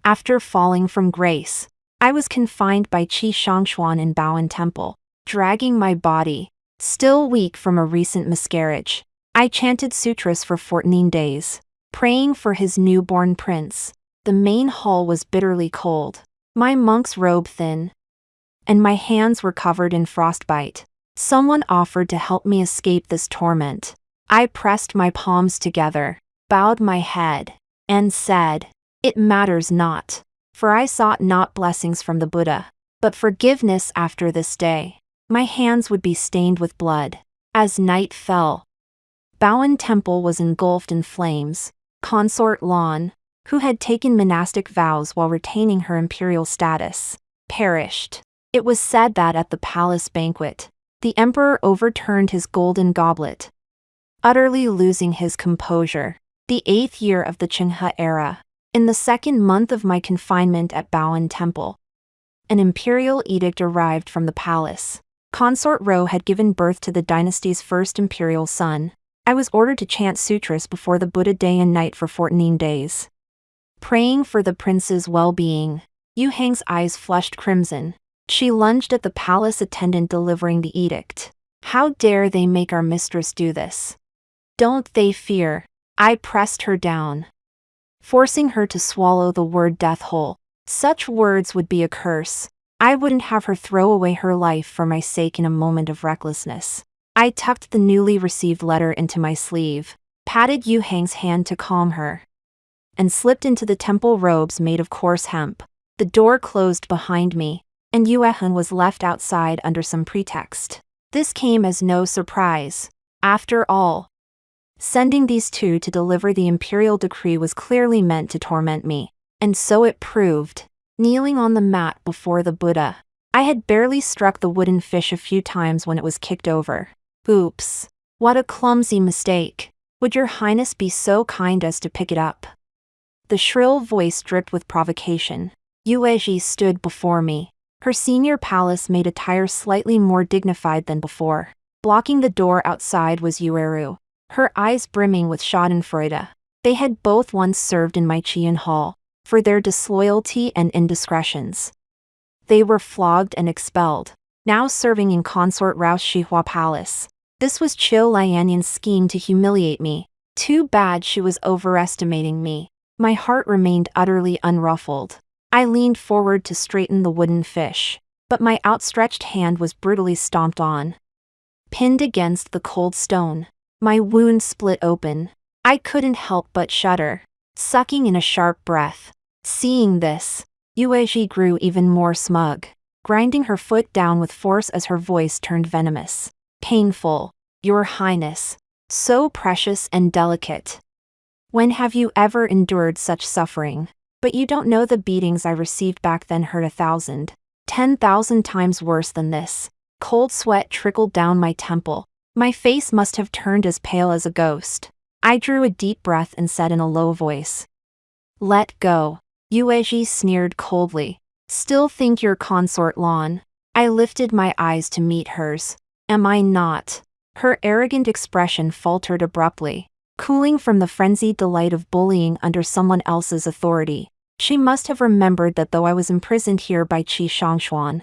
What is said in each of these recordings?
After falling from grace, I was confined by Qi Shangshuan in Bao'en Temple, dragging my body, still weak from a recent miscarriage. I chanted sutras for 14 days, praying for his newborn prince. The main hall was bitterly cold, my monk's robe thin, and my hands were covered in frostbite. Someone offered to help me escape this torment. I pressed my palms together, bowed my head, and said, "It matters not," for I sought not blessings from the Buddha, but forgiveness after this day. My hands would be stained with blood. As night fell, Bao'en Temple was engulfed in flames. Consort Lan, who had taken monastic vows while retaining her imperial status, perished. It was said that at the palace banquet, the emperor overturned his golden goblet, utterly losing his composure. The 8th year of the Qinghe era, in the 2nd month of my confinement at Bao'en Temple, an imperial edict arrived from the palace. Consort Ro had given birth to the dynasty's first imperial son. I was ordered to chant sutras before the Buddha day and night for 14 days, praying for the prince's well-being. Yu Hang's eyes flushed crimson. She lunged at the palace attendant delivering the edict. "How dare they make our mistress do this? Don't they fear?" I pressed her down, forcing her to swallow the word death whole. Such words would be a curse. I wouldn't have her throw away her life for my sake in a moment of recklessness. I tucked the newly received letter into my sleeve, patted Yu Hang's hand to calm her, and slipped into the temple robes made of coarse hemp. The door closed behind me, and Yue Heng was left outside under some pretext. This came as no surprise. After all, sending these two to deliver the imperial decree was clearly meant to torment me, and so it proved. Kneeling on the mat before the Buddha, I had barely struck the wooden fish a few times when it was kicked over. Oops. What a clumsy mistake. Would your highness be so kind as to pick it up? The shrill voice dripped with provocation. Yuezhi stood before me. Her senior palace made attire slightly more dignified than before. Blocking the door outside was Yueru, her eyes brimming with schadenfreude. They had both once served in my Qian hall. For their disloyalty and indiscretions, they were flogged and expelled, now serving in Consort Rao's Shihua Palace. This was Qiu Lianyan's scheme to humiliate me. Too bad she was overestimating me. My heart remained utterly unruffled. I leaned forward to straighten the wooden fish, but my outstretched hand was brutally stomped on. Pinned against the cold stone, my wound split open. I couldn't help but shudder, sucking in a sharp breath. Seeing this, Yuezhi grew even more smug, grinding her foot down with force as her voice turned venomous. "Painful, your highness. So precious and delicate. When have you ever endured such suffering? But you don't know the beatings I received back then hurt 1,000, 10,000 times worse than this." Cold sweat trickled down my temple. My face must have turned as pale as a ghost. I drew a deep breath and said in a low voice, "Let go." Yuezhi sneered coldly. "Still think you're Consort Lan?" I lifted my eyes to meet hers. "Am I not?" Her arrogant expression faltered abruptly, cooling from the frenzied delight of bullying under someone else's authority. She must have remembered that though I was imprisoned here by Qi Shangshuan,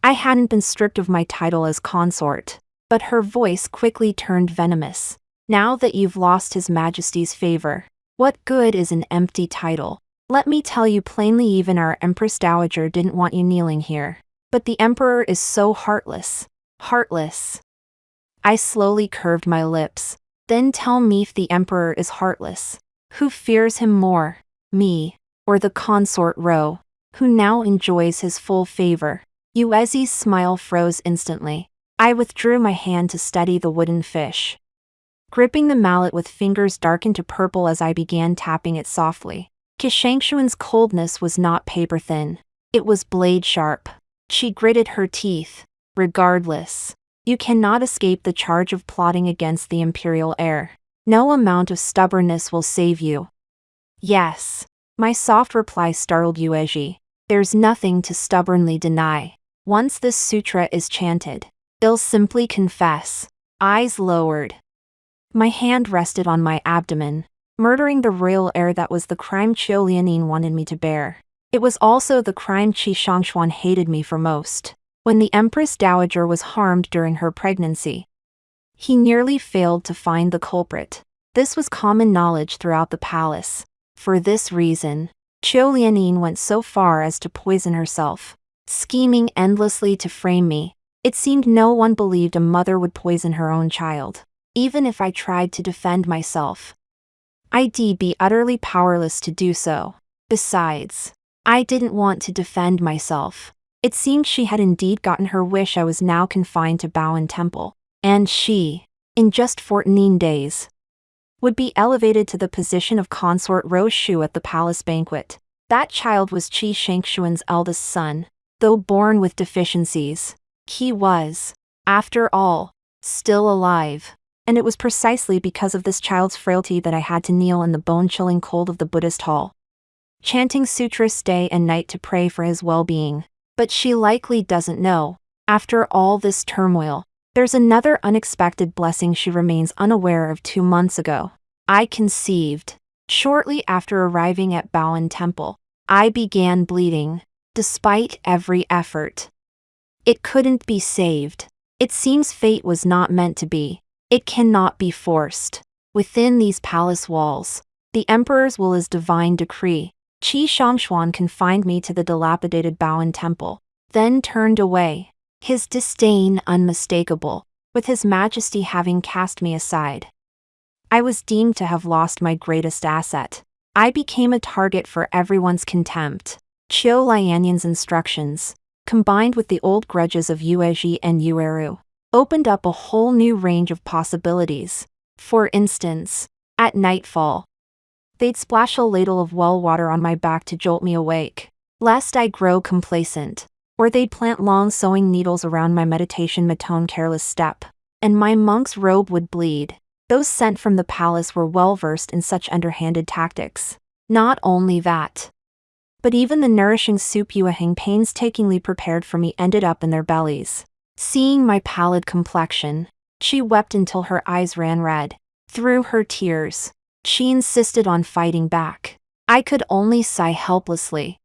I hadn't been stripped of my title as consort. But her voice quickly turned venomous. "Now that you've lost His Majesty's favor, what good is an empty title? Let me tell you plainly, even our Empress Dowager didn't want you kneeling here. But the Emperor is so heartless. Heartless." I slowly curved my lips. "Then tell me, if the Emperor is heartless, who fears him more, me, or the consort Ro, who now enjoys his full favor?" Yuezhi's smile froze instantly. I withdrew my hand to steady the wooden fish, gripping the mallet with fingers darkened to purple as I began tapping it softly. Kishangshuan's coldness was not paper-thin. It was blade-sharp. She gritted her teeth. "Regardless, you cannot escape the charge of plotting against the imperial heir. No amount of stubbornness will save you." "Yes." My soft reply startled Yuezhi. "There's nothing to stubbornly deny. Once this sutra is chanted, they'll simply confess." Eyes lowered. My hand rested on my abdomen. Murdering the royal heir, that was the crime Qiu Lianin wanted me to bear. It was also the crime Qi Shongshuan hated me for most. When the Empress Dowager was harmed during her pregnancy, he nearly failed to find the culprit. This was common knowledge throughout the palace. For this reason, Qiu Lianin went so far as to poison herself, scheming endlessly to frame me. It seemed no one believed a mother would poison her own child. Even if I tried to defend myself, I'd be utterly powerless to do so. Besides, I didn't want to defend myself. It seemed she had indeed gotten her wish. I was now confined to Bao'en Temple, and she, in just 14 days, would be elevated to the position of consort Rose Shu at the palace banquet. That child was Qi Shongshuan's eldest son. Though born with deficiencies, he was, after all, still alive. And it was precisely because of this child's frailty that I had to kneel in the bone-chilling cold of the Buddhist hall, chanting sutras day and night to pray for his well-being. But she likely doesn't know. After all this turmoil, there's another unexpected blessing she remains unaware of. 2 months ago, I conceived. Shortly after arriving at Bao'en Temple, I began bleeding. Despite every effort, it couldn't be saved. It seems fate was not meant to be. It cannot be forced. Within these palace walls, the emperor's will is divine decree. Qi Shongshuan confined me to the dilapidated Bao'en Temple, then turned away, his disdain unmistakable, with his majesty having cast me aside. I was deemed to have lost my greatest asset. I became a target for everyone's contempt. Qiu Lianin's instructions, combined with the old grudges of Yuezhi and Yueru, opened up a whole new range of possibilities. For instance, at nightfall, they'd splash a ladle of well water on my back to jolt me awake, lest I grow complacent, or they'd plant long sewing needles around my meditation matone careless step, and my monk's robe would bleed. Those sent from the palace were well versed in such underhanded tactics. Not only that, but even the nourishing soup Yuehing painstakingly prepared for me ended up in their bellies. Seeing my pallid complexion, she wept until her eyes ran red. Through her tears, she insisted on fighting back. I could only sigh helplessly.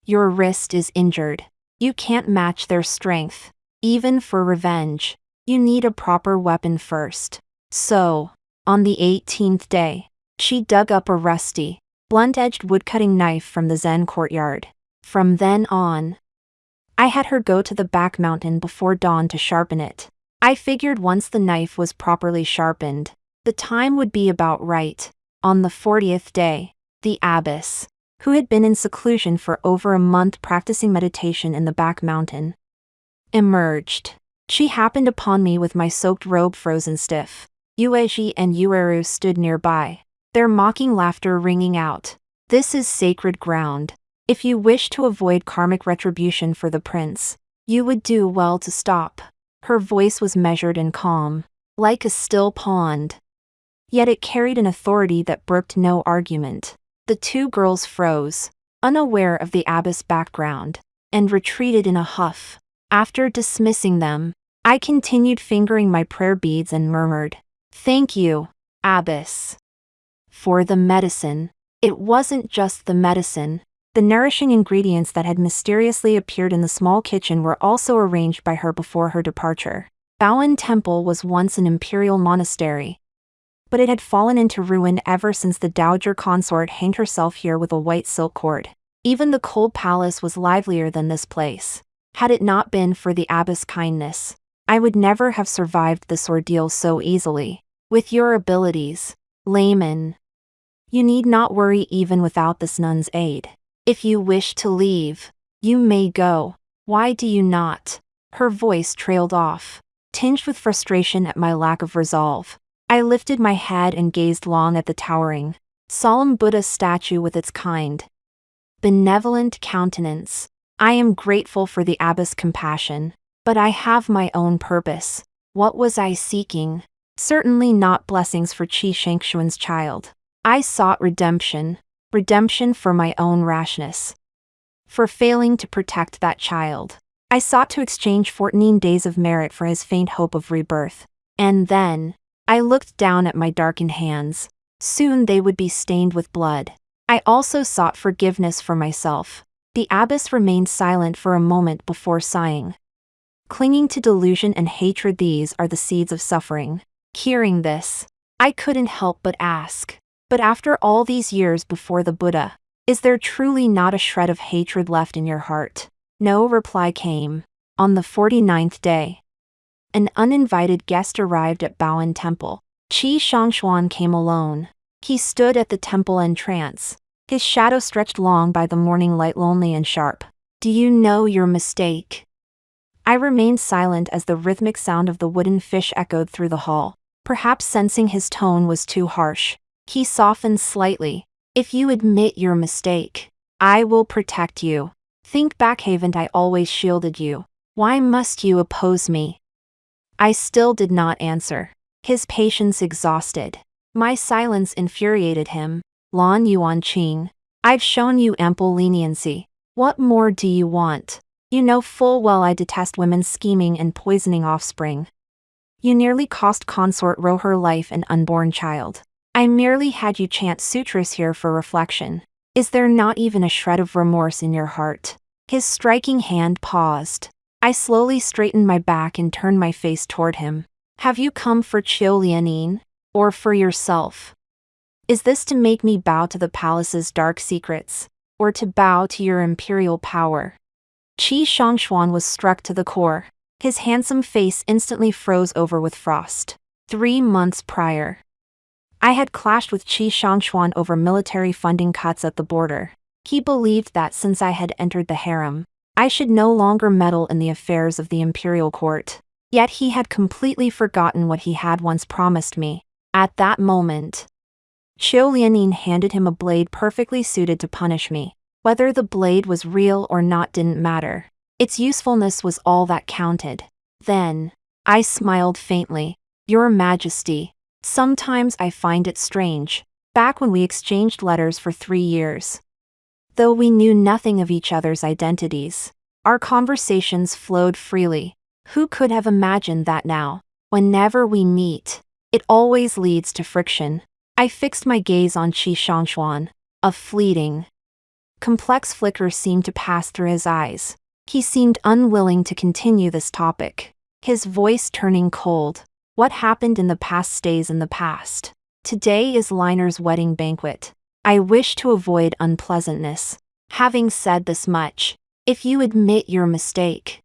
Your wrist is injured. You can't match their strength. Even for revenge, you need a proper weapon first. So, on the 18th day, she dug up a rusty, blunt-edged wood-cutting knife from the Zen courtyard. From then on, I had her go to the back mountain before dawn to sharpen it. I figured once the knife was properly sharpened, the time would be about right. On the 40th day, the abbess, who had been in seclusion for over a month practicing meditation in the back mountain, emerged. She happened upon me with my soaked robe frozen stiff. Yuezhi and Yueru stood nearby, their mocking laughter ringing out. This is sacred ground. If you wish to avoid karmic retribution for the prince, you would do well to stop. Her voice was measured and calm, like a still pond. Yet it carried an authority that brooked no argument. The two girls froze, unaware of the abbess' background, and retreated in a huff. After dismissing them, I continued fingering my prayer beads and murmured, "Thank you, abbess, for the medicine." It wasn't just the medicine. The nourishing ingredients that had mysteriously appeared in the small kitchen were also arranged by her before her departure. Bao'en Temple was once an imperial monastery, but it had fallen into ruin ever since the dowager consort hanged herself here with a white silk cord. Even the cold palace was livelier than this place. Had it not been for the abbess' kindness, I would never have survived this ordeal so easily. With your abilities, layman, you need not worry even without this nun's aid. If you wish to leave, you may go. Why do you not? Her voice trailed off, tinged with frustration at my lack of resolve. I lifted my head and gazed long at the towering, solemn Buddha statue with its kind, benevolent countenance. I am grateful for the abbess' compassion, but I have my own purpose. What was I seeking? Certainly not blessings for Qi Shongshuan's child. I sought redemption for my own rashness, for failing to protect that child. I sought to exchange 14 days of merit for his faint hope of rebirth. And then, I looked down at my darkened hands, Soon they would be stained with blood. I also sought forgiveness for myself. The abbess remained silent for a moment before sighing. Clinging to delusion and hatred, these are the seeds of suffering. Hearing this, I couldn't help but ask, but after all these years before the Buddha, is there truly not a shred of hatred left in your heart? No reply came. On the 49th day, an uninvited guest arrived at Bao'en Temple. Qi Shongshuan came alone. He stood at the temple entrance, his shadow stretched long by the morning light, lonely and sharp. Do you know your mistake? I remained silent as the rhythmic sound of the wooden fish echoed through the hall. Perhaps sensing his tone was too harsh, he softened slightly. If you admit your mistake, I will protect you. Think back, haven't I always shielded you? Why must you oppose me? I still did not answer, his patience exhausted. My silence infuriated him. Lan Yuanqing, I've shown you ample leniency. What more do you want? You know full well I detest women's scheming and poisoning offspring. You nearly cost consort Ro her life and unborn child. I merely had you chant sutras here for reflection. Is there not even a shred of remorse in your heart? His striking hand paused. I slowly straightened my back and turned my face toward him. Have you come for Qiu Lianin, or for yourself? Is this to make me bow to the palace's dark secrets, or to bow to your imperial power? Qi Shongshuan was struck to the core. His handsome face instantly froze over with frost. 3 months prior, I had clashed with Qi Shongshuan over military funding cuts at the border. He believed that since I had entered the harem, I should no longer meddle in the affairs of the imperial court. Yet he had completely forgotten what he had once promised me. At that moment, Qiu Lianin handed him a blade perfectly suited to punish me. Whether the blade was real or not didn't matter. Its usefulness was all that counted. Then, I smiled faintly. Your Majesty, sometimes I find it strange. Back when we exchanged letters for 3 years, though we knew nothing of each other's identities, our conversations flowed freely. Who could have imagined that now, whenever we meet, it always leads to friction? I fixed my gaze on Qi Shongshuan. A fleeting, complex flicker seemed to pass through his eyes. He seemed unwilling to continue this topic, his voice turning cold. What happened in the past stays in the past. Today is Liner's wedding banquet. I wish to avoid unpleasantness. Having said this much, if you admit your mistake,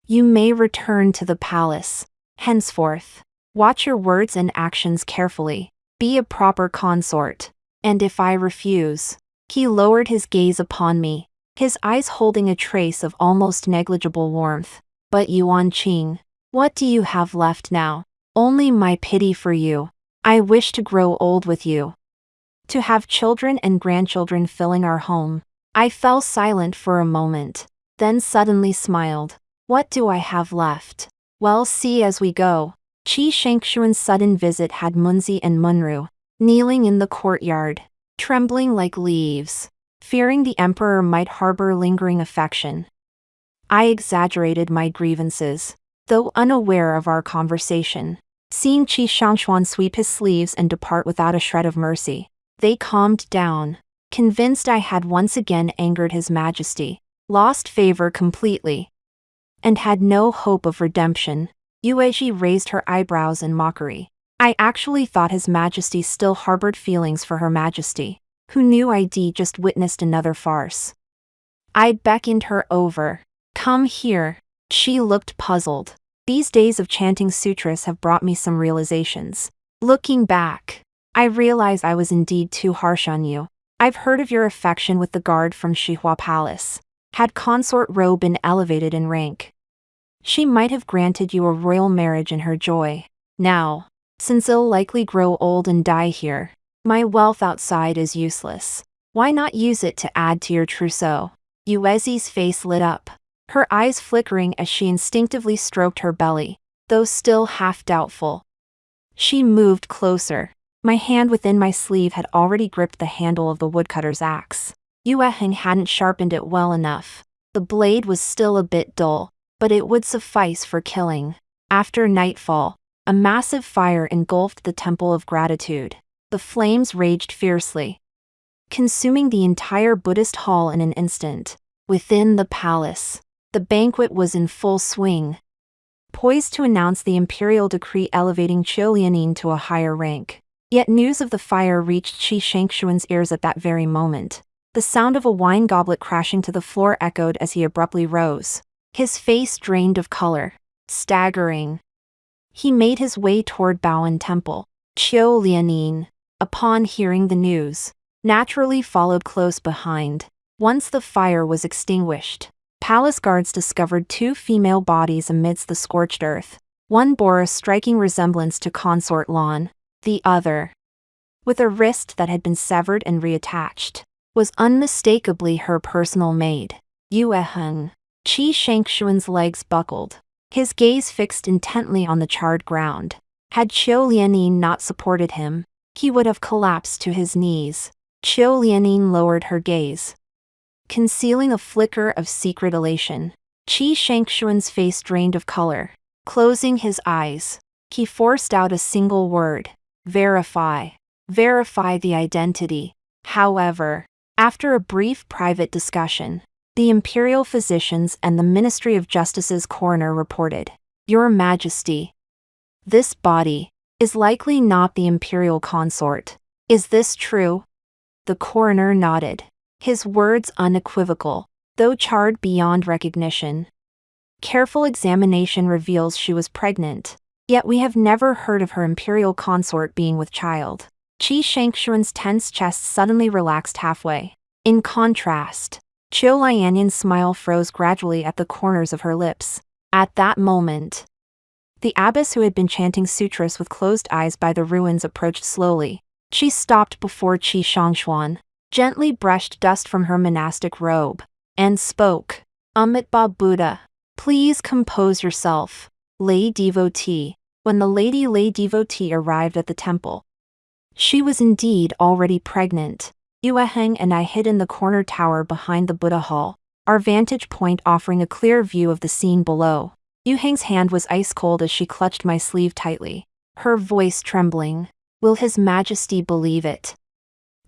you may return to the palace. Henceforth, watch your words and actions carefully. Be a proper consort. And if I refuse, he lowered his gaze upon me, his eyes holding a trace of almost negligible warmth. But Yuanqing, what do you have left now? Only my pity for you. I wish to grow old with you, to have children and grandchildren filling our home. I fell silent for a moment, then suddenly smiled. What do I have left? Well, see as we go. Qi Shongshuan's sudden visit had Munzi and Munru kneeling in the courtyard, trembling like leaves, fearing the emperor might harbor lingering affection. I exaggerated my grievances, though unaware of our conversation. Seeing Qi Shongshuan sweep his sleeves and depart without a shred of mercy, they calmed down, convinced I had once again angered His Majesty, lost favor completely, and had no hope of redemption. Yueji raised her eyebrows in mockery. I actually thought His Majesty still harbored feelings for Her Majesty. Who knew I'd just witnessed another farce? I beckoned her over. Come here. She looked puzzled. These days of chanting sutras have brought me some realizations. Looking back, I realize I was indeed too harsh on you. I've heard of your affection with the guard from Shihua Palace. Had Consort Ro been elevated in rank, she might have granted you a royal marriage in her joy. Now, since I'll likely grow old and die here, my wealth outside is useless. Why not use it to add to your trousseau? Yuezi's face lit up, her eyes flickering as she instinctively stroked her belly, though still half doubtful. She moved closer. My hand within my sleeve had already gripped the handle of the woodcutter's axe. Yueheng hadn't sharpened it well enough. The blade was still a bit dull, but it would suffice for killing. After nightfall, a massive fire engulfed the Temple of Gratitude. The flames raged fiercely, consuming the entire Buddhist hall in an instant. Within the palace, the banquet was in full swing, poised to announce the imperial decree elevating Qiu Lianin to a higher rank. Yet news of the fire reached Qi Shangshuan's ears at that very moment. The sound of a wine goblet crashing to the floor echoed as he abruptly rose, his face drained of color. Staggering, he made his way toward Bao'en Temple. Qiu Lianin, upon hearing the news, naturally followed close behind. Once the fire was extinguished, palace guards discovered two female bodies amidst the scorched earth. One bore a striking resemblance to Consort Lan. The other, with a wrist that had been severed and reattached, was unmistakably her personal maid, Yue Heng. Qi Shangshuan's legs buckled, his gaze fixed intently on the charred ground. Had Qiu Lianin not supported him, he would have collapsed to his knees. Qiu Lianin lowered her gaze, concealing a flicker of secret elation. Qi Shangshuan's face drained of color. Closing his eyes, he forced out a single word: verify. Verify the identity. However, after a brief private discussion, the imperial physicians and the Ministry of Justice's coroner reported, "Your Majesty, this body is likely not the imperial consort. Is this true?" The coroner nodded, his words unequivocal, though charred beyond recognition. "Careful examination reveals she was pregnant, yet we have never heard of her imperial consort being with child." Qi Shangshuan's tense chest suddenly relaxed halfway. In contrast, Qiu Lianin's smile froze gradually at the corners of her lips. At that moment, the abbess who had been chanting sutras with closed eyes by the ruins approached slowly. She stopped before Qi Shangshuan, gently brushed dust from her monastic robe, and spoke. "Amitabha Buddha, please compose yourself, lay devotee." When the lay devotee arrived at the temple, she was indeed already pregnant. Yue Heng and I hid in the corner tower behind the Buddha hall, our vantage point offering a clear view of the scene below. Yue Heng's hand was ice cold as she clutched my sleeve tightly, her voice trembling. "Will His Majesty believe it?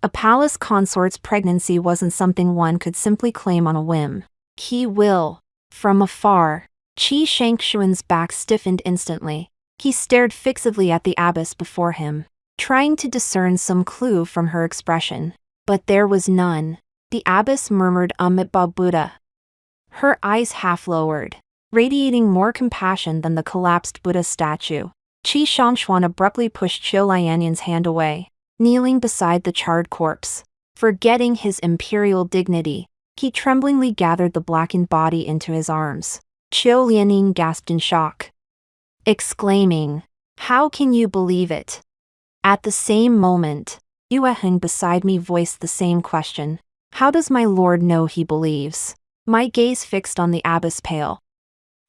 A palace consort's pregnancy wasn't something one could simply claim on a whim. He will." From afar, Qi Shangshuan's back stiffened instantly. He stared fixedly at the abbess before him, trying to discern some clue from her expression. But there was none. The abbess murmured Amitabha Buddha, her eyes half lowered, radiating more compassion than the collapsed Buddha statue. Qi Shangshuan abruptly pushed Qiu Lianin's hand away, kneeling beside the charred corpse. Forgetting his imperial dignity, he tremblingly gathered the blackened body into his arms. Qiu Lianin gasped in shock, exclaiming, "How can you believe it?" At the same moment, Yue Heng beside me voiced the same question. "How does my lord know he believes?" My gaze fixed on the abbess' pale,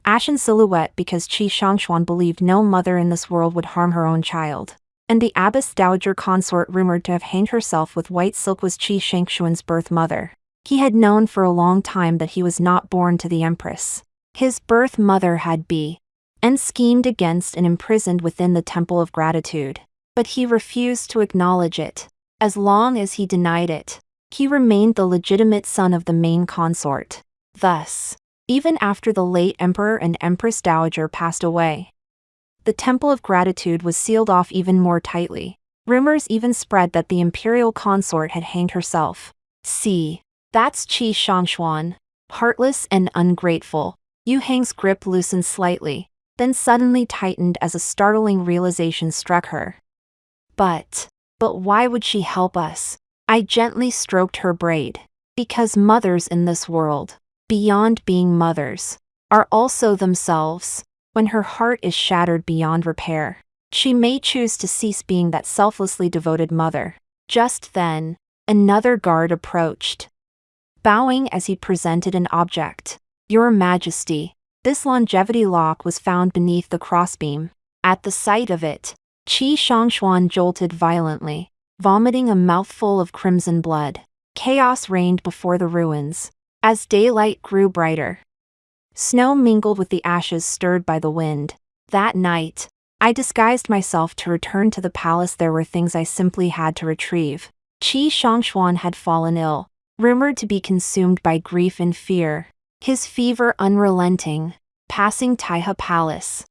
ashen silhouette because Qi Shangshuan believed no mother in this world would harm her own child. And the abbess dowager consort rumored to have hanged herself with white silk was Qi Shangshuan's birth mother. He had known for a long time that he was not born to the empress. His birth mother had been and schemed against and imprisoned within the Temple of Gratitude. But he refused to acknowledge it. As long as he denied it, he remained the legitimate son of the main consort. Thus, even after the late emperor and empress dowager passed away, the Temple of Gratitude was sealed off even more tightly. Rumors even spread that the imperial consort had hanged herself. See, that's Qi Shangshuan, heartless and ungrateful. Yue Heng's grip loosened slightly, then suddenly tightened as a startling realization struck her. But why would she help us? I gently stroked her braid. Because mothers in this world, beyond being mothers, are also themselves. When her heart is shattered beyond repair, she may choose to cease being that selflessly devoted mother. Just then, another guard approached, bowing as he presented an object. "Your Majesty, this longevity lock was found beneath the crossbeam." At the sight of it, Qi Shangshuan jolted violently, vomiting a mouthful of crimson blood. Chaos reigned before the ruins. As daylight grew brighter, snow mingled with the ashes stirred by the wind. That night, I disguised myself to return to the palace. There were things I simply had to retrieve. Qi Shongshuan had fallen ill, rumored to be consumed by grief and fear, his fever unrelenting, passing Taihe Palace.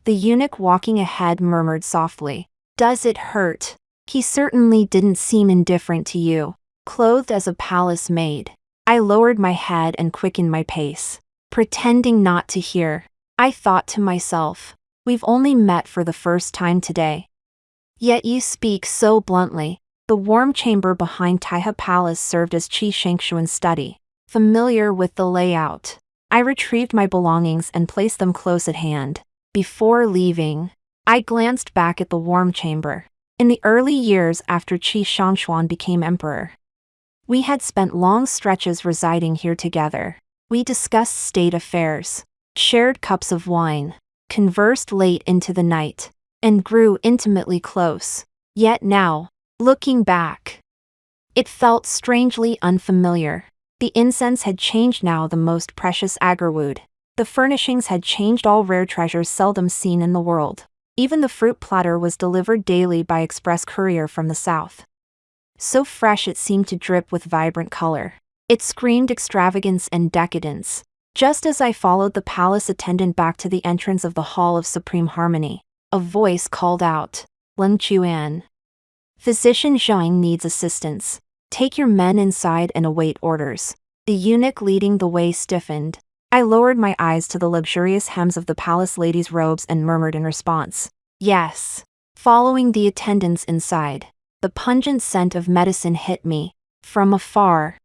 The eunuch walking ahead murmured softly, "Does it hurt? He certainly didn't seem indifferent to you, clothed as a palace maid." I lowered my head and quickened my pace, pretending not to hear. I thought to myself, we've only met for the first time today. Yet you speak so bluntly. The warm chamber behind Taihe Palace served as Qi Shongshuan's study. Familiar with the layout, I retrieved my belongings and placed them close at hand. Before leaving, I glanced back at the warm chamber. In the early years after Qi Shongshuan became emperor, we had spent long stretches residing here together. We discussed state affairs, shared cups of wine, conversed late into the night, and grew intimately close. Yet now, looking back, it felt strangely unfamiliar. The incense had changed, now the most precious agarwood. The furnishings had changed, all rare treasures seldom seen in the world. Even the fruit platter was delivered daily by express courier from the south. So fresh it seemed to drip with vibrant color. It screamed extravagance and decadence. Just as I followed the palace attendant back to the entrance of the Hall of Supreme Harmony, a voice called out, "Leng Chuan. Physician Zhang needs assistance. Take your men inside and await orders." The eunuch leading the way stiffened. I lowered my eyes to the luxurious hems of the palace lady's robes and murmured in response, "Yes." Following the attendants inside, the pungent scent of medicine hit me. From afar,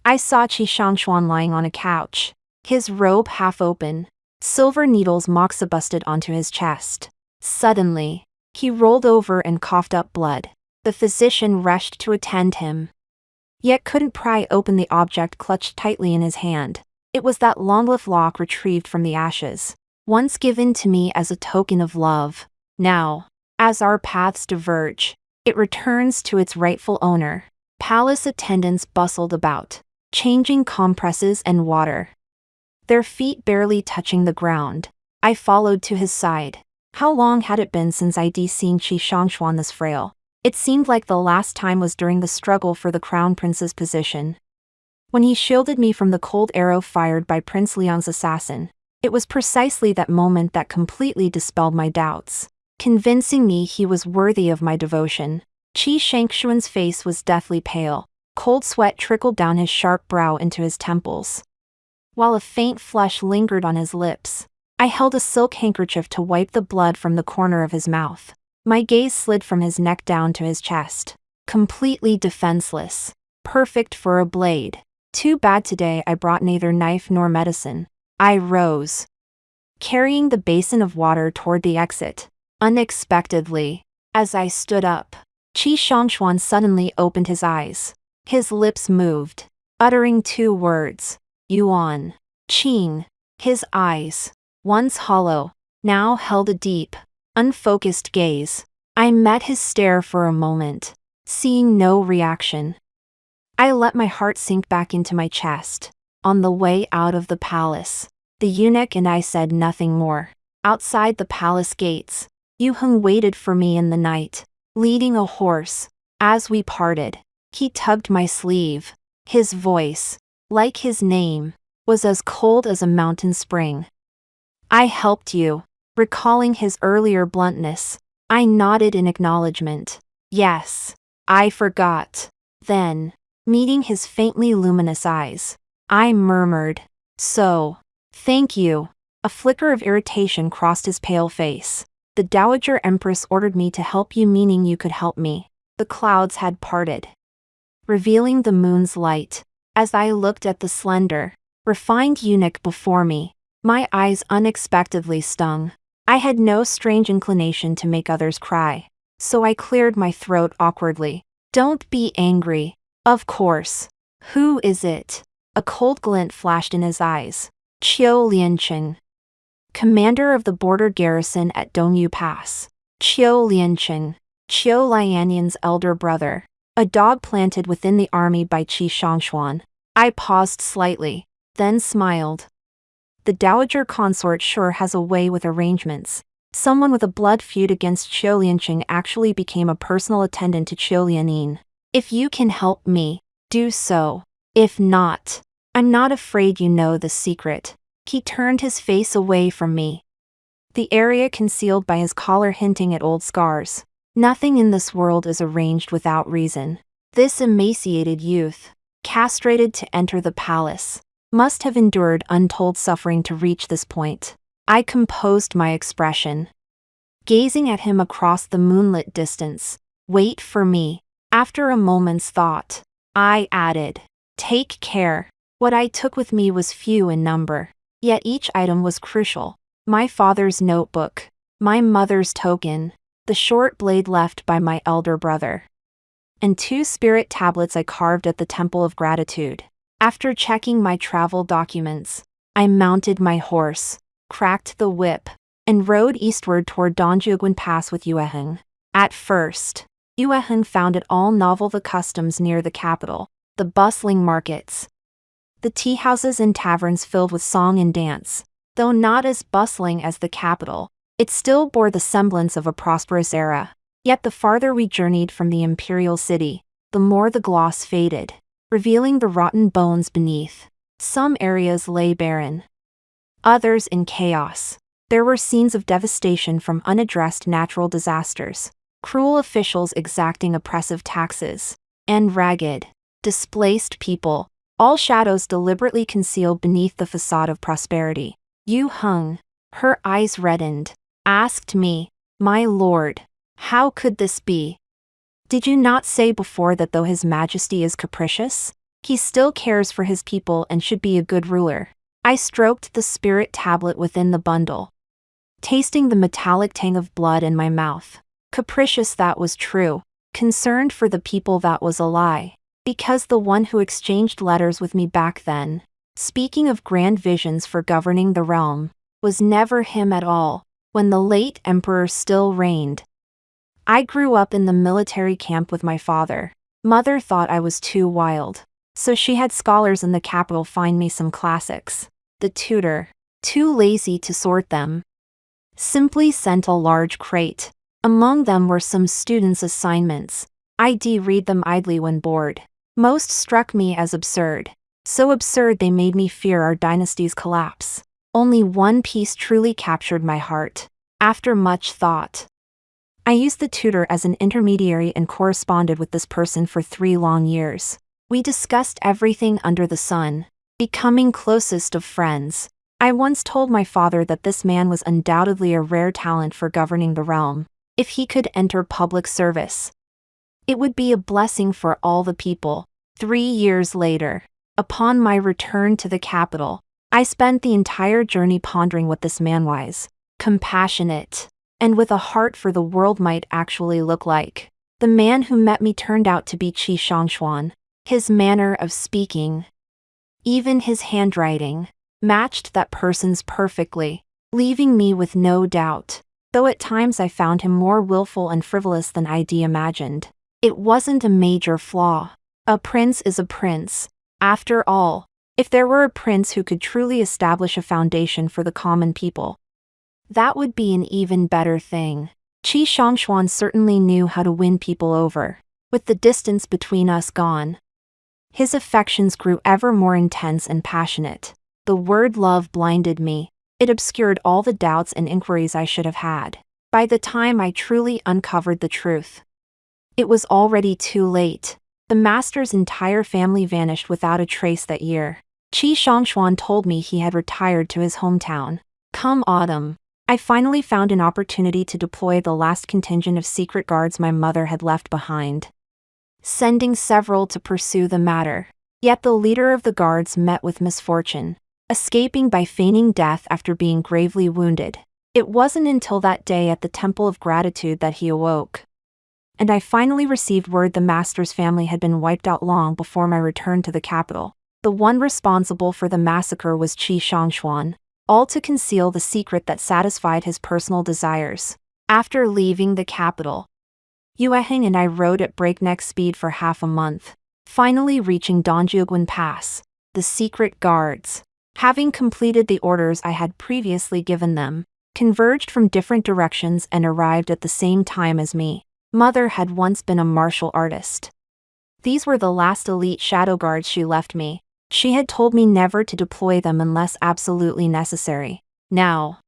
I saw Qi Shongshuan lying on a couch, his robe half open, silver needles moxibusted onto his chest. Suddenly, he rolled over and coughed up blood. The physician rushed to attend him, yet couldn't pry open the object clutched tightly in his hand. It was that long-lived lock retrieved from the ashes, once given to me as a token of love. Now, as our paths diverge, it returns to its rightful owner. Palace attendants bustled about, changing compresses and water, their feet barely touching the ground. I followed to his side. How long had it been since I'd seen Qi Shongshuan this frail? It seemed like the last time was during the struggle for the crown prince's position, when he shielded me from the cold arrow fired by Prince Liang's assassin. It was precisely that moment that completely dispelled my doubts, convincing me he was worthy of my devotion. Qi Shongshuan's face was deathly pale. Cold sweat trickled down his sharp brow into his temples, while a faint flush lingered on his lips. I held a silk handkerchief to wipe the blood from the corner of his mouth. My gaze slid from his neck down to his chest. Completely defenseless. Perfect for a blade. Too bad today I brought neither knife nor medicine. I rose, carrying the basin of water toward the exit. Unexpectedly, as I stood up, Qi Shongshuan suddenly opened his eyes. His lips moved, uttering two words, "Yuan." Qing. His eyes, once hollow, now held a deep, unfocused gaze. I met his stare for a moment, seeing no reaction. I let my heart sink back into my chest. On the way out of the palace, the eunuch and I said nothing more. Outside the palace gates, Yu Heng waited for me in the night, leading a horse. As we parted, he tugged my sleeve. His voice, like his name, was as cold as a mountain spring. "I helped you." Recalling his earlier bluntness, I nodded in acknowledgement. "Yes, I forgot." Then, meeting his faintly luminous eyes, I murmured, "So, thank you." A flicker of irritation crossed his pale face. "The Dowager Empress ordered me to help you, meaning you could help me." The clouds had parted, revealing the moon's light. As I looked at the slender, refined eunuch before me, my eyes unexpectedly stung. I had no strange inclination to make others cry, so I cleared my throat awkwardly. "Don't be angry." "Of course. Who is it?" A cold glint flashed in his eyes. "Qiu Liancheng, commander of the border garrison at Dongyu Pass." Qiu Liancheng, Qiu Lianian's elder brother, a dog planted within the army by Qi Shongshuan. I paused slightly, then smiled. The dowager consort sure has a way with arrangements. Someone with a blood feud against Qiu Lianqing actually became a personal attendant to Qiu Lianin. If you can help me, do so. If not, I'm not afraid you know the secret. He turned his face away from me, the area concealed by his collar hinting at old scars. Nothing in this world is arranged without reason. This emaciated youth, castrated to enter the palace, must have endured untold suffering to reach this point. I composed my expression, gazing at him across the moonlit distance. Wait for me. After a moment's thought, I added, take care. What I took with me was few in number, yet each item was crucial. My father's notebook, my mother's token, the short blade left by my elder brother, and 2 spirit tablets I carved at the Temple of Gratitude. After checking my travel documents, I mounted my horse, cracked the whip, and rode eastward toward Donjuguan Pass with Yueheng. At first, Yueheng found it all novel, the customs near the capital, the bustling markets, the tea houses and taverns filled with song and dance. Though not as bustling as the capital, it still bore the semblance of a prosperous era. Yet the farther we journeyed from the imperial city, the more the gloss faded, revealing the rotten bones beneath. Some areas lay barren, others in chaos. There were scenes of devastation from unaddressed natural disasters, cruel officials exacting oppressive taxes, and ragged, displaced people, all shadows deliberately concealed beneath the facade of prosperity. Yueheng, her eyes reddened, asked me, my lord, how could this be? Did you not say before that though His Majesty is capricious, he still cares for his people and should be a good ruler? I stroked the spirit tablet within the bundle, tasting the metallic tang of blood in my mouth. Capricious, that was true. Concerned for the people, that was a lie. Because the one who exchanged letters with me back then, speaking of grand visions for governing the realm, was never him at all, when the late emperor still reigned. I grew up in the military camp with my father. Mother thought I was too wild, so she had scholars in the capital find me some classics. The tutor, too lazy to sort them, simply sent a large crate. Among them were some students' assignments. I'd read them idly when bored. Most struck me as absurd. So absurd they made me fear our dynasty's collapse. Only one piece truly captured my heart. After much thought, I used the tutor as an intermediary and corresponded with this person for 3 long years. We discussed everything under the sun, becoming closest of friends. I once told my father that this man was undoubtedly a rare talent for governing the realm. If he could enter public service, it would be a blessing for all the people. 3 years later, upon my return to the capital, I spent the entire journey pondering what this man wise, compassionate, and with a heart for the world might actually look like. The man who met me turned out to be Qi Shongshuan. His manner of speaking, even his handwriting, matched that person's perfectly, leaving me with no doubt, though at times I found him more willful and frivolous than I'd imagined. It wasn't a major flaw. A prince is a prince. After all, if there were a prince who could truly establish a foundation for the common people, that would be an even better thing. Qi Shongshuan certainly knew how to win people over. With the distance between us gone, his affections grew ever more intense and passionate. The word love blinded me. It obscured all the doubts and inquiries I should have had. By the time I truly uncovered the truth, it was already too late. The master's entire family vanished without a trace that year. Qi Shongshuan told me he had retired to his hometown. Come autumn, I finally found an opportunity to deploy the last contingent of secret guards my mother had left behind, sending several to pursue the matter. Yet the leader of the guards met with misfortune, escaping by feigning death after being gravely wounded. It wasn't until that day at the Temple of Gratitude that he awoke, and I finally received word the master's family had been wiped out long before my return to the capital. The one responsible for the massacre was Qi Shongshuan, all to conceal the secret that satisfied his personal desires. After leaving the capital, Yueheng and I rode at breakneck speed for half a month, finally reaching Donjuguan Pass. The secret guards, having completed the orders I had previously given them, converged from different directions and arrived at the same time as me. Mother had once been a martial artist. These were the last elite shadow guards she left me. She had told me never to deploy them unless absolutely necessary. Now,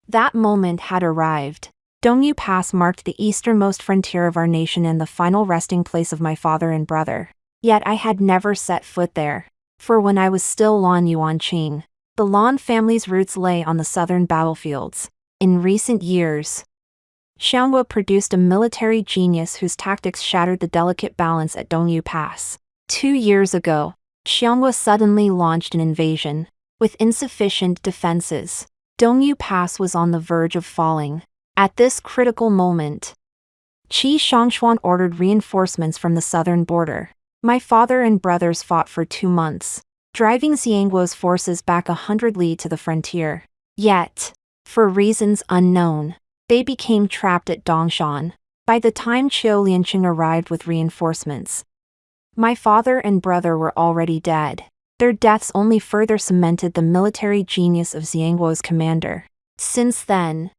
that moment had arrived. Dongyu Pass marked the easternmost frontier of our nation and the final resting place of my father and brother. Yet I had never set foot there. For when I was still Lan Yuanqing, the Lan family's roots lay on the southern battlefields. In recent years, Xianghua produced a military genius whose tactics shattered the delicate balance at Dongyu Pass. 2 years ago, Xianghua suddenly launched an invasion. With insufficient defenses, Dongyu Pass was on the verge of falling. At this critical moment, Qi Shongshuan ordered reinforcements from the southern border. My father and brothers fought for 2 months, driving Xianghua's forces back 100 li to the frontier. Yet, for reasons unknown, they became trapped at Dongshan. By the time Qiu Lianqing arrived with reinforcements, my father and brother were already dead. Their deaths only further cemented the military genius of Xianghua's commander. Since then,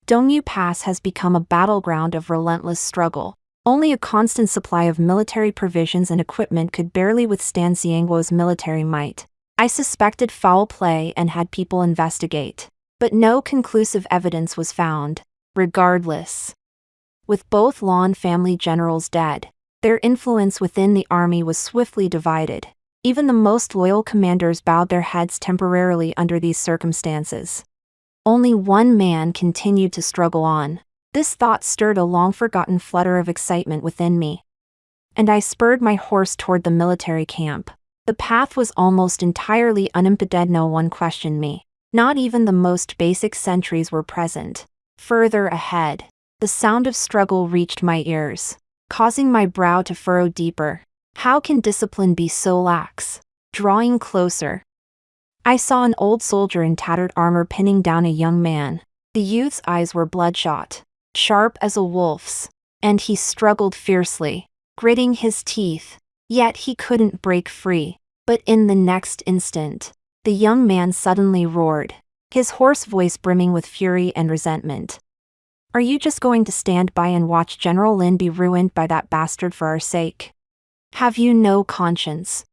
Dongyu Pass has become a battleground of relentless struggle. Only a constant supply of military provisions and equipment could barely withstand Xianghua's military might. I suspected foul play and had people investigate, but no conclusive evidence was found. Regardless, with both Lan family generals dead, their influence within the army was swiftly divided. Even the most loyal commanders bowed their heads temporarily under these circumstances. Only one man continued to struggle on. This thought stirred a long-forgotten flutter of excitement within me, and I spurred my horse toward the military camp. The path was almost entirely unimpeded. No one questioned me. Not even the most basic sentries were present. Further ahead, the sound of struggle reached my ears, causing my brow to furrow deeper. How can discipline be so lax? Drawing closer, I saw an old soldier in tattered armor pinning down a young man. The youth's eyes were bloodshot, sharp as a wolf's, and he struggled fiercely, gritting his teeth. Yet he couldn't break free. But in the next instant, the young man suddenly roared, his hoarse voice brimming with fury and resentment. Are you just going to stand by and watch General Lin be ruined by that bastard for our sake? Have you no conscience?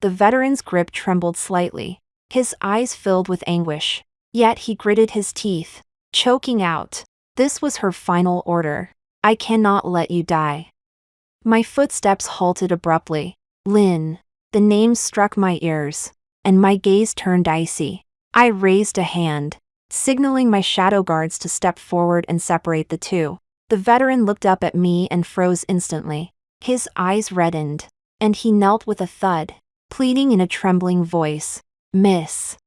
The veteran's grip trembled slightly, his eyes filled with anguish. Yet he gritted his teeth, choking out, "This was her final order. I cannot let you die." My footsteps halted abruptly. Lin. The name struck my ears, and my gaze turned icy. I raised a hand, signaling my shadow guards to step forward and separate the two. The veteran looked up at me and froze instantly. His eyes reddened, and he knelt with a thud, pleading in a trembling voice, "Miss,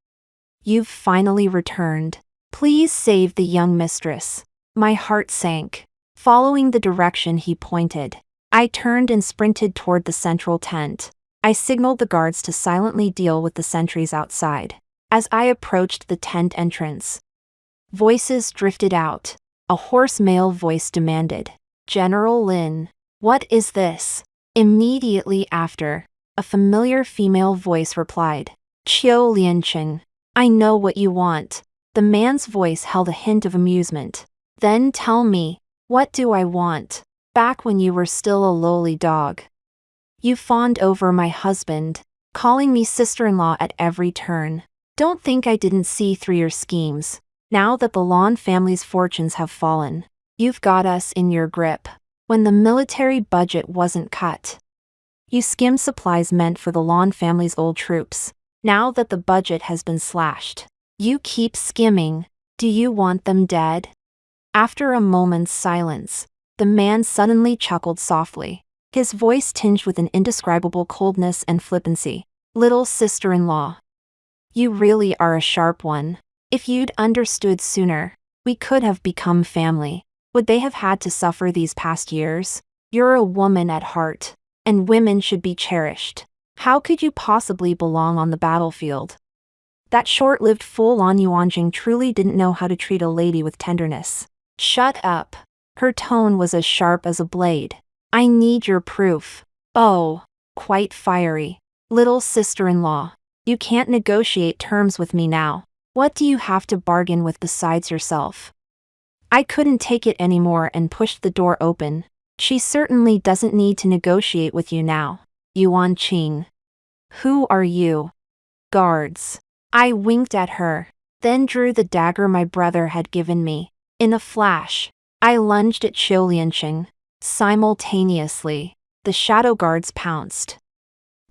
you've finally returned. Please save the young mistress." My heart sank. Following the direction he pointed, I turned and sprinted toward the central tent. I signaled the guards to silently deal with the sentries outside. As I approached the tent entrance, voices drifted out. A hoarse male voice demanded, "General Lin, what is this?" Immediately after, a familiar female voice replied, "Qiu Lianqing, I know what you want." The man's voice held a hint of amusement. "Then tell me, what do I want? Back when you were still a lowly dog, you fawned over my husband, calling me sister-in-law at every turn. Don't think I didn't see through your schemes. Now that the Lan family's fortunes have fallen, you've got us in your grip. When the military budget wasn't cut, you skimmed supplies meant for the Lan family's old troops. Now that the budget has been slashed, you keep skimming. Do you want them dead?" After a moment's silence, the man suddenly chuckled softly, his voice tinged with an indescribable coldness and flippancy. "Little sister-in-law, you really are a sharp one. If you'd understood sooner, we could have become family. Would they have had to suffer these past years? You're a woman at heart, and women should be cherished. How could you possibly belong on the battlefield?" That short-lived fool Lan Yuanjing truly didn't know how to treat a lady with tenderness. "Shut up." Her tone was as sharp as a blade. "I need your proof." "Oh," quite fiery. "Little sister-in-law, you can't negotiate terms with me now. What do you have to bargain with besides yourself? I couldn't take it anymore and pushed the door open. She certainly doesn't need to negotiate with you now. Yuan Qing. Who are you? Guards. I winked at her, then drew the dagger my brother had given me. In a flash, I lunged at Qiu Lianqing. Simultaneously, the shadow guards pounced.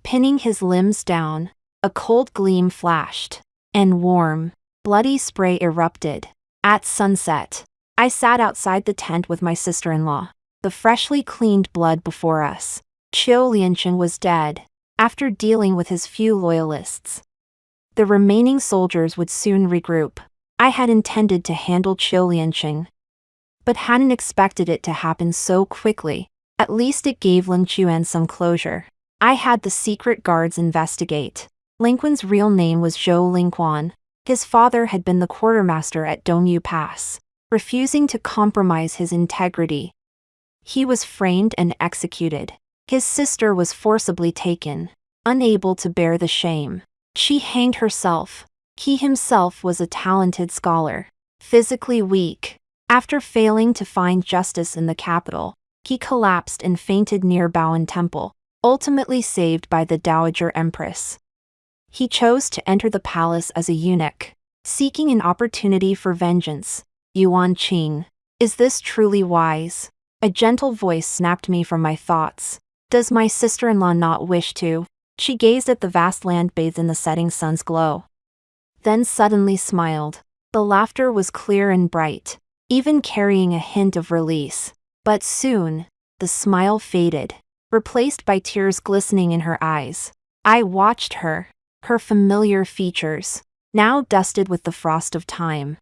Pinning his limbs down, a cold gleam flashed, and warm, bloody spray erupted. At sunset, I sat outside the tent with my sister-in-law, the freshly cleaned blood before us. Qiu Lianqing was dead, after dealing with his few loyalists. The remaining soldiers would soon regroup. I had intended to handle Qiu Lianqing, but hadn't expected it to happen so quickly. At least it gave Ling Chuan some closure. I had the secret guards investigate. Lingquan's real name was Zhou Lingquan. His father had been the quartermaster at Dongyu Pass, refusing to compromise his integrity. He was framed and executed. His sister was forcibly taken, unable to bear the shame. She hanged herself. He himself was a talented scholar, physically weak. After failing to find justice in the capital, he collapsed and fainted near Bao'en Temple, ultimately saved by the Dowager Empress. He chose to enter the palace as a eunuch, seeking an opportunity for vengeance. Yuan Qing. Is this truly wise? A gentle voice snapped me from my thoughts. Does my sister-in-law not wish to? She gazed at the vast land bathed in the setting sun's glow, then suddenly smiled. The laughter was clear and bright, even carrying a hint of release. But soon, the smile faded, replaced by tears glistening in her eyes. I watched her, her familiar features, now dusted with the frost of time,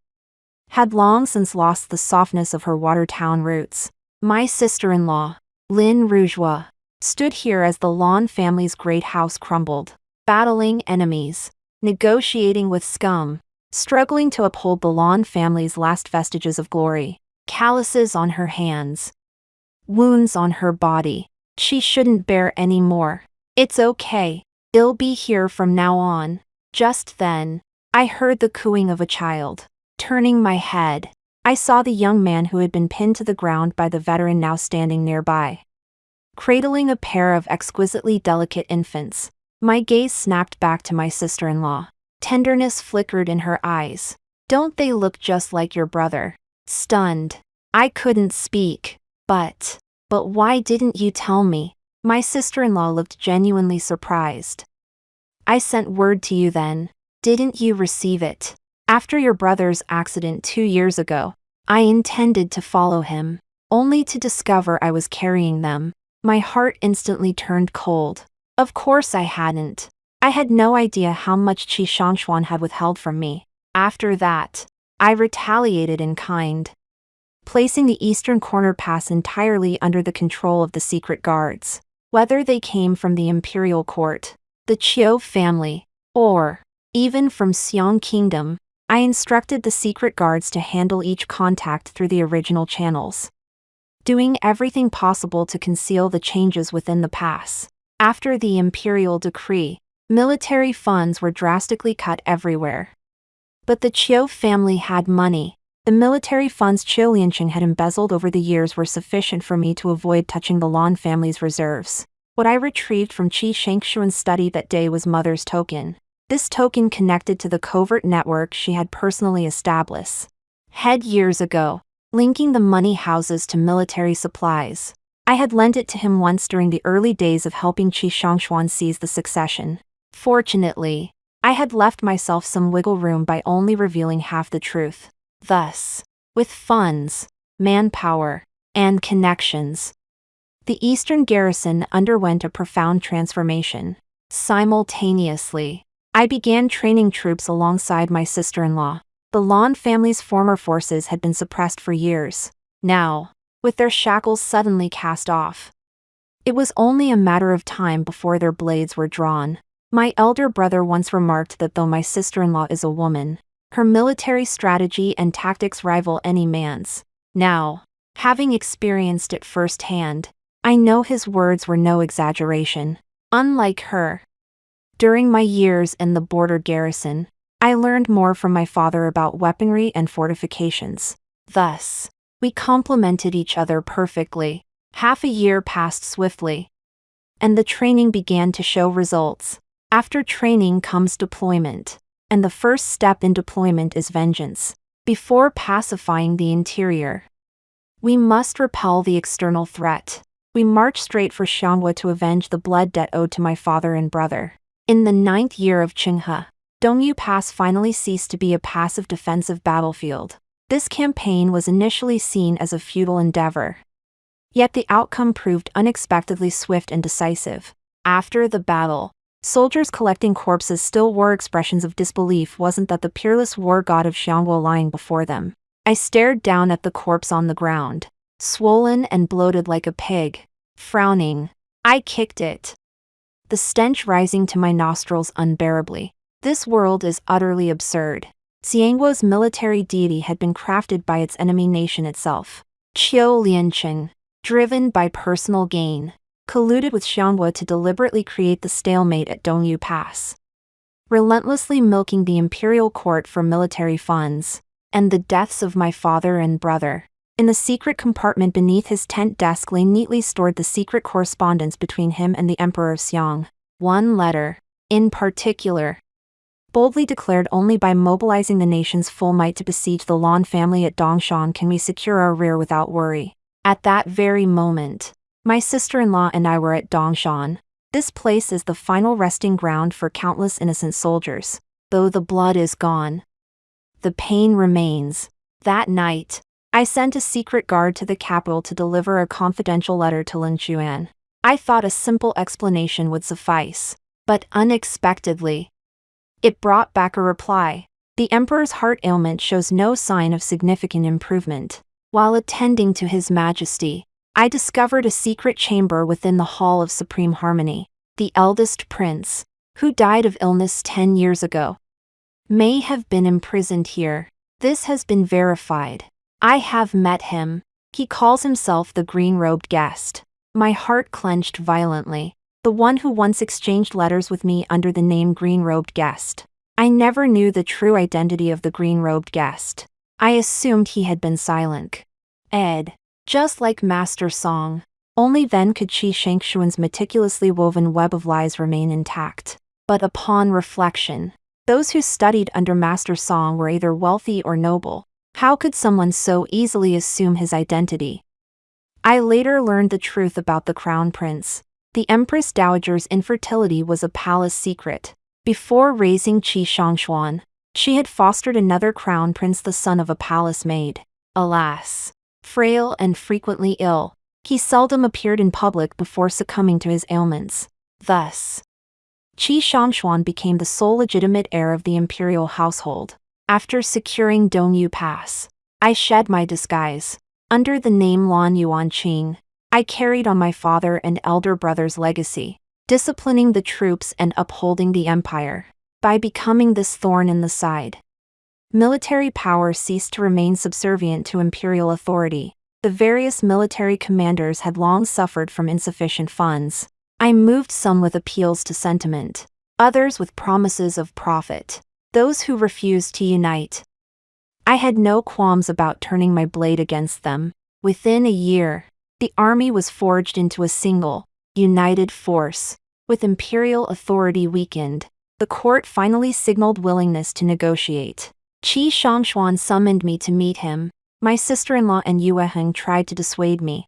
had long since lost the softness of her Watertown roots. My sister-in-law, Lin Rougeois, stood here as the Lan family's great house crumbled, battling enemies, negotiating with scum, struggling to uphold the Lan family's last vestiges of glory. Calluses on her hands, wounds on her body. She shouldn't bear any more. It's okay. It'll be here from now on. Just then, I heard the cooing of a child. Turning my head, I saw the young man who had been pinned to the ground by the veteran now standing nearby, cradling a pair of exquisitely delicate infants. My gaze snapped back to my sister-in-law. Tenderness flickered in her eyes. Don't they look just like your brother? Stunned, I couldn't speak. But why didn't you tell me? My sister-in-law looked genuinely surprised. I sent word to you then. Didn't you receive it? After your brother's accident 2 years ago, I intended to follow him, only to discover I was carrying them. My heart instantly turned cold. Of course I hadn't. I had no idea how much Qi Shangshuan had withheld from me. After that, I retaliated in kind, placing the eastern corner pass entirely under the control of the secret guards. Whether they came from the imperial court, the Qiu family, or even from Xiong Kingdom, I instructed the secret guards to handle each contact through the original channels, doing everything possible to conceal the changes within the pass. After the imperial decree, military funds were drastically cut everywhere. But the Qiu family had money. The military funds Qiu Lianqing had embezzled over the years were sufficient for me to avoid touching the Lan family's reserves. What I retrieved from Qi Shangshuan's study that day was Mother's token. This token connected to the covert network she had personally established years ago, linking the money houses to military supplies. I had lent it to him once during the early days of helping Qi Shangshuan seize the succession. Fortunately, I had left myself some wiggle room by only revealing half the truth. Thus, with funds, manpower, and connections, the Eastern garrison underwent a profound transformation. Simultaneously, I began training troops alongside my sister-in-law. The Lan family's former forces had been suppressed for years. Now, with their shackles suddenly cast off, it was only a matter of time before their blades were drawn. My elder brother once remarked that though my sister-in-law is a woman, her military strategy and tactics rival any man's. Now, having experienced it firsthand, I know his words were no exaggeration. Unlike her, during my years in the border garrison, I learned more from my father about weaponry and fortifications. Thus, we complemented each other perfectly. Half a year passed swiftly, and the training began to show results. After training comes deployment, and the first step in deployment is vengeance. Before pacifying the interior, we must repel the external threat. We marched straight for Xianghua to avenge the blood debt owed to my father and brother. In the 9th year of Qinghe, Dongyu Pass finally ceased to be a passive defensive battlefield. This campaign was initially seen as a futile endeavor. Yet the outcome proved unexpectedly swift and decisive. After the battle, soldiers collecting corpses still wore expressions of disbelief. Wasn't that the peerless war god of Xianghua lying before them? I stared down at the corpse on the ground, swollen and bloated like a pig. Frowning, I kicked it, the stench rising to my nostrils unbearably. This world is utterly absurd. Xianghua's military deity had been crafted by its enemy nation itself. Qiu Lianqing, driven by personal gain, colluded with Xianghua to deliberately create the stalemate at Dongyu Pass, relentlessly milking the imperial court for military funds, and the deaths of my father and brother. In the secret compartment beneath his tent desk lay neatly stored the secret correspondence between him and the Emperor of Xiang. One letter, in particular, boldly declared, only by mobilizing the nation's full might to besiege the Lan family at Dongshan can we secure our rear without worry. At that very moment, my sister-in-law and I were at Dongshan. This place is the final resting ground for countless innocent soldiers. Though the blood is gone, the pain remains. That night, I sent a secret guard to the capital to deliver a confidential letter to Lin Chuan. I thought a simple explanation would suffice, but unexpectedly, it brought back a reply. The emperor's heart ailment shows no sign of significant improvement. While attending to his majesty, I discovered a secret chamber within the Hall of Supreme Harmony. The eldest prince, who died of illness 10 years ago, may have been imprisoned here. This has been verified. I have met him. He calls himself the green-robed guest. My heart clenched violently. The one who once exchanged letters with me under the name green-robed guest. I never knew the true identity of the green-robed guest. I assumed he had been silent. Just like Master Song. Only then could Qi Shangshuan's meticulously woven web of lies remain intact. But upon reflection, those who studied under Master Song were either wealthy or noble. How could someone so easily assume his identity? I later learned the truth about the crown prince. The Empress Dowager's infertility was a palace secret. Before raising Qi Shangshuan, she had fostered another crown prince, the son of a palace maid. Alas, frail and frequently ill, he seldom appeared in public before succumbing to his ailments. Thus, Qi Shangshuan became the sole legitimate heir of the imperial household. After securing Dongyu Pass, I shed my disguise. Under the name Lan Yuanqing, I carried on my father and elder brother's legacy, disciplining the troops and upholding the empire. By becoming this thorn in the side, military power ceased to remain subservient to imperial authority. The various military commanders had long suffered from insufficient funds. I moved some with appeals to sentiment, others with promises of profit. Those who refused to unite, I had no qualms about turning my blade against them. Within a year, the army was forged into a single, united force. With imperial authority weakened, the court finally signaled willingness to negotiate. Qi Shangshuan summoned me to meet him. My sister-in-law and Yueheng tried to dissuade me,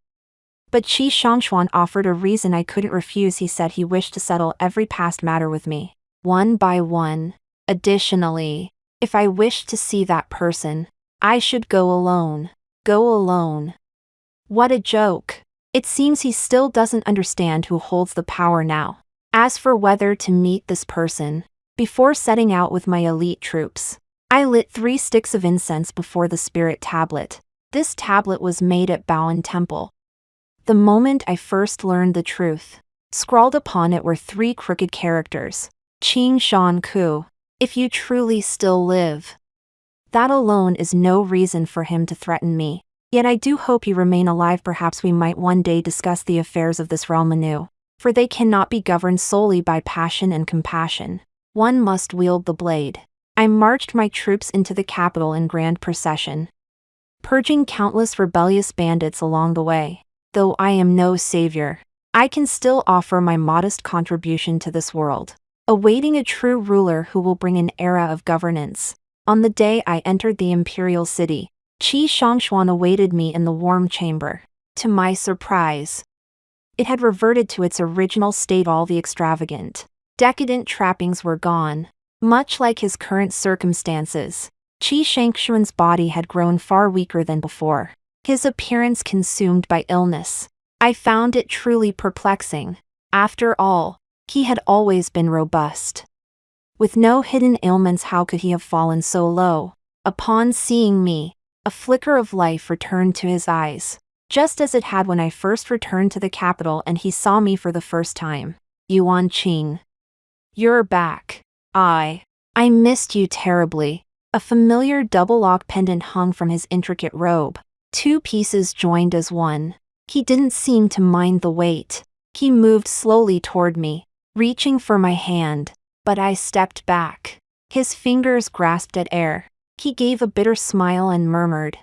but Qi Shangshuan offered a reason I couldn't refuse. He said he wished to settle every past matter with me, one by one. Additionally, if I wished to see that person, I should go alone. Go alone. What a joke. It seems he still doesn't understand who holds the power now. As for whether to meet this person, before setting out with my elite troops, I lit 3 sticks of incense before the spirit tablet. This tablet was made at Bao'en Temple. The moment I first learned the truth, scrawled upon it were 3 crooked characters. Qing Shan Ku. If you truly still live. That alone is no reason for him to threaten me. Yet I do hope you remain alive. Perhaps we might one day discuss the affairs of this realm anew, for they cannot be governed solely by passion and compassion. One must wield the blade. I marched my troops into the capital in grand procession, purging countless rebellious bandits along the way. Though I am no savior, I can still offer my modest contribution to this world, awaiting a true ruler who will bring an era of governance. On the day I entered the imperial city, Qi Shongshuan awaited me in the warm chamber. To my surprise, it had reverted to its original state. All the extravagant, decadent trappings were gone. Much like his current circumstances, Qi Shongshuan's body had grown far weaker than before, his appearance consumed by illness. I found it truly perplexing. After all, he had always been robust. With no hidden ailments, how could he have fallen so low? Upon seeing me, a flicker of life returned to his eyes, just as it had when I first returned to the capital and he saw me for the first time. Yuan Qing. You're back. I missed you terribly. A familiar double-lock pendant hung from his intricate robe. 2 pieces joined as one. He didn't seem to mind the weight. He moved slowly toward me, reaching for my hand, but I stepped back. His fingers grasped at air. He gave a bitter smile and murmured,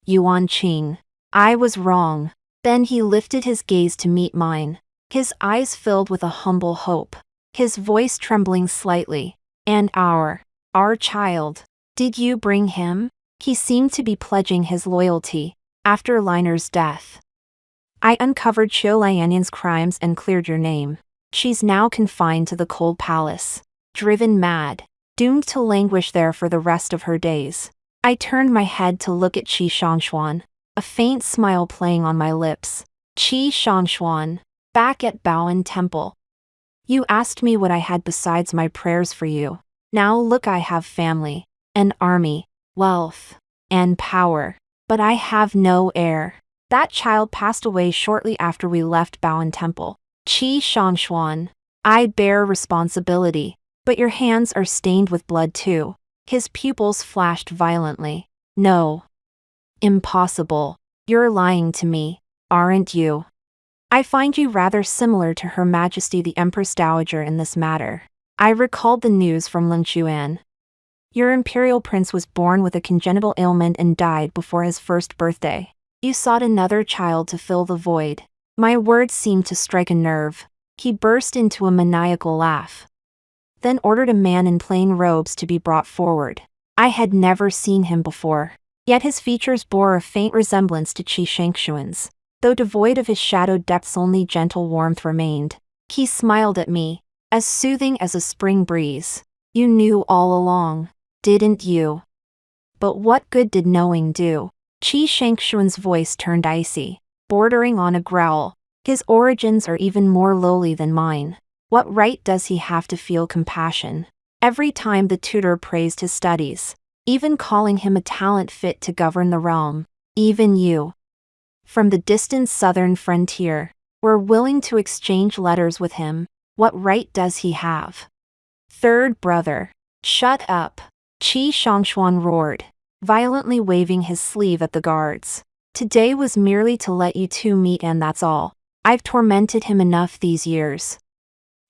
"Yuan Qing, I was wrong." Then he lifted his gaze to meet mine, his eyes filled with a humble hope, his voice trembling slightly. "And our child, did you bring him?" He seemed to be pledging his loyalty. "After Liner's death, I uncovered Qiu Lianyan's crimes and cleared your name. She's now confined to the cold palace, driven mad, doomed to languish there for the rest of her days." I turned my head to look at Qi Shongshuan, a faint smile playing on my lips. "Qi Shongshuan, back at Bao'en Temple. You asked me what I had besides my prayers for you. Now look, I have family, an army, wealth, and power, but I have no heir. That child passed away shortly after we left Bao'en Temple. Qi Shongshuan, I bear responsibility, but your hands are stained with blood too." His pupils flashed violently. "No. Impossible. You're lying to me, aren't you? I find you rather similar to Her Majesty the Empress Dowager in this matter." I recalled the news from Lin Chuan. "Your imperial prince was born with a congenital ailment and died before his first birthday. You sought another child to fill the void." My words seemed to strike a nerve. He burst into a maniacal laugh, then ordered a man in plain robes to be brought forward. I had never seen him before, yet his features bore a faint resemblance to Qi Shongshuan's. Though devoid of his shadowed depths, only gentle warmth remained. He smiled at me, as soothing as a spring breeze. "You knew all along, didn't you? But what good did knowing do?" Qi Shongshuan's voice turned icy, bordering on a growl. "His origins are even more lowly than mine. What right does he have to feel compassion?" Every time the tutor praised his studies, even calling him a talent fit to govern the realm. "Even you, from the distant southern frontier, were willing to exchange letters with him. What right does he have?" "Third brother." "Shut up," Qi Shongshuan roared, violently waving his sleeve at the guards. "Today was merely to let you two meet, and that's all. I've tormented him enough these years.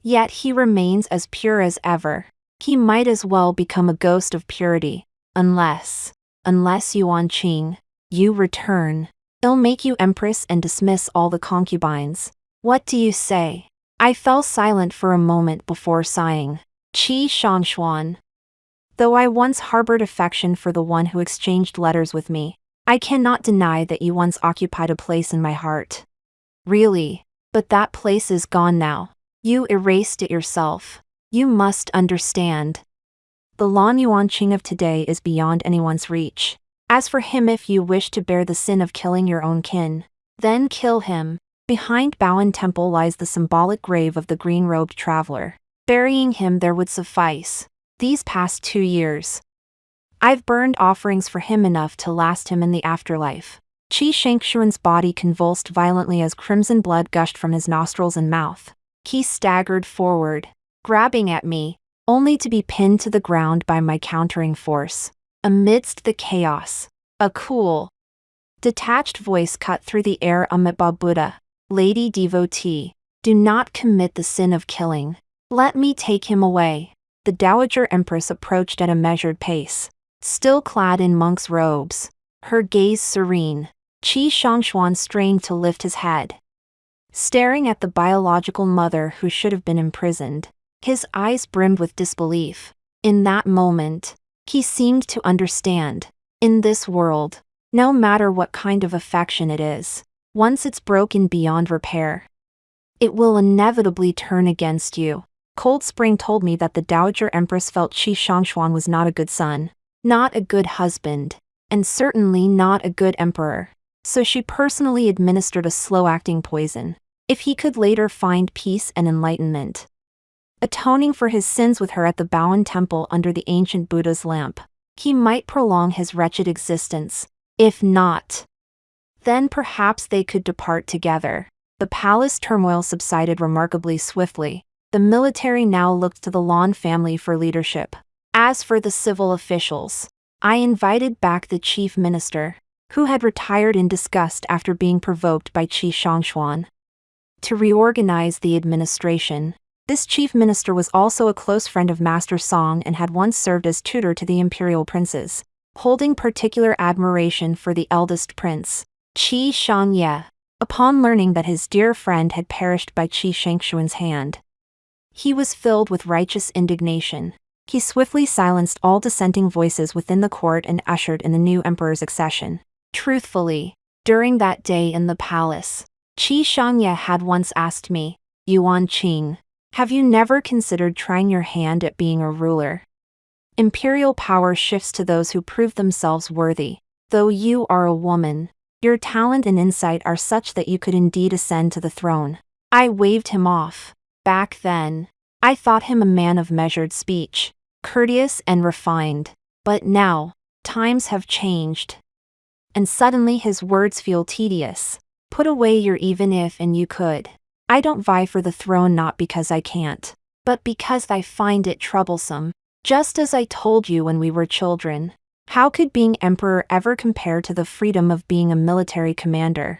Yet he remains as pure as ever. He might as well become a ghost of purity, unless Yuan Qing, you return. It'll make you empress and dismiss all the concubines. What do you say?" I fell silent for a moment before sighing. "Qi Shongshuan, though I once harbored affection for the one who exchanged letters with me, I cannot deny that you once occupied a place in my heart. Really, but that place is gone now. You erased it yourself. You must understand. The Lan Yuan Qing of today is beyond anyone's reach. As for him, if you wish to bear the sin of killing your own kin, then kill him. Behind Bao'en Temple lies the symbolic grave of the green-robed traveler. Burying him there would suffice. These past 2 years, I've burned offerings for him enough to last him in the afterlife." Qi Shongshuan's body convulsed violently as crimson blood gushed from his nostrils and mouth. He staggered forward, grabbing at me, only to be pinned to the ground by my countering force. Amidst the chaos, a cool, detached voice cut through the air. "Amitabha Buddha, Lady Devotee, do not commit the sin of killing. Let me take him away." the Dowager Empress approached at a measured pace. Still clad in monk's robes, her gaze serene, Qi Shongshuan strained to lift his head. Staring at the biological mother who should have been imprisoned, his eyes brimmed with disbelief. In that moment, he seemed to understand. In this world, no matter what kind of affection it is, once it's broken beyond repair, it will inevitably turn against you. Cold Spring told me that the Dowager Empress felt Qi Shongshuan was not a good son, not a good husband, and certainly not a good emperor. So she personally administered a slow-acting poison, if he could later find peace and enlightenment. Atoning for his sins with her at the Bao'en Temple under the ancient Buddha's lamp, he might prolong his wretched existence. If not, then perhaps they could depart together. The palace turmoil subsided remarkably swiftly. The military now looked to the Lan family for leadership. As for the civil officials, I invited back the chief minister, who had retired in disgust after being provoked by Qi Shongshuan, to reorganize the administration. This chief minister was also a close friend of Master Song and had once served as tutor to the imperial princes, holding particular admiration for the eldest prince, Qi Shangye. Upon learning that his dear friend had perished by Qi Shongshuan's hand, he was filled with righteous indignation. He swiftly silenced all dissenting voices within the court and ushered in the new emperor's accession. Truthfully, during that day in the palace, Qi Shangye had once asked me, "Yuan Qing, have you never considered trying your hand at being a ruler? Imperial power shifts to those who prove themselves worthy. Though you are a woman, your talent and insight are such that you could indeed ascend to the throne." I waved him off. Back then, I thought him a man of measured speech, courteous and refined. But now, times have changed. And suddenly his words feel tedious. Put away your even if and you could. I don't vie for the throne not because I can't, but because I find it troublesome. Just as I told you when we were children, how could being emperor ever compare to the freedom of being a military commander?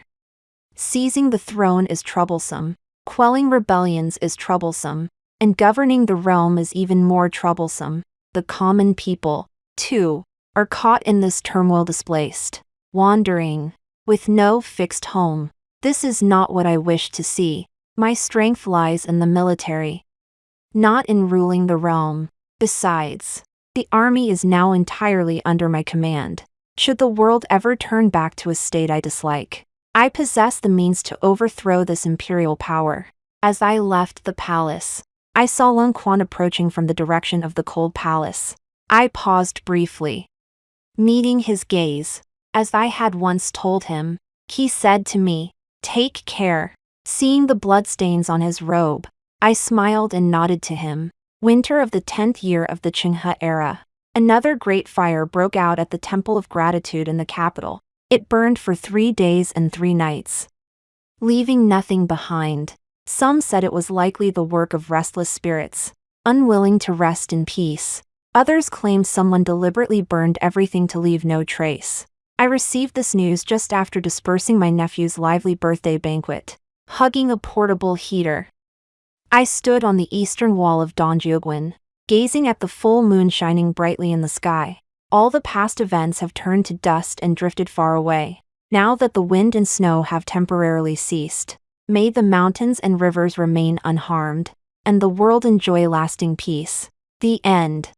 Seizing the throne is troublesome, quelling rebellions is troublesome, and governing the realm is even more troublesome. The common people, too, are caught in this turmoil, displaced, wandering, with no fixed home. This is not what I wish to see. My strength lies in the military, not in ruling the realm. Besides, the army is now entirely under my command. Should the world ever turn back to a state I dislike, I possess the means to overthrow this imperial power. As I left the palace, I saw Lung Quan approaching from the direction of the cold palace. I paused briefly. Meeting his gaze, as I had once told him, he said to me, "Take care." Seeing the bloodstains on his robe, I smiled and nodded to him. Winter of the 10th year of the Qinghe era. Another great fire broke out at the Temple of Gratitude in the capital. It burned for 3 days and 3 nights, leaving nothing behind. Some said it was likely the work of restless spirits, unwilling to rest in peace. Others claimed someone deliberately burned everything to leave no trace. I received this news just after dispersing my nephew's lively birthday banquet, hugging a portable heater. I stood on the eastern wall of Dongjiuguan, gazing at the full moon shining brightly in the sky. All the past events have turned to dust and drifted far away. Now that the wind and snow have temporarily ceased, may the mountains and rivers remain unharmed, and the world enjoy lasting peace. The end.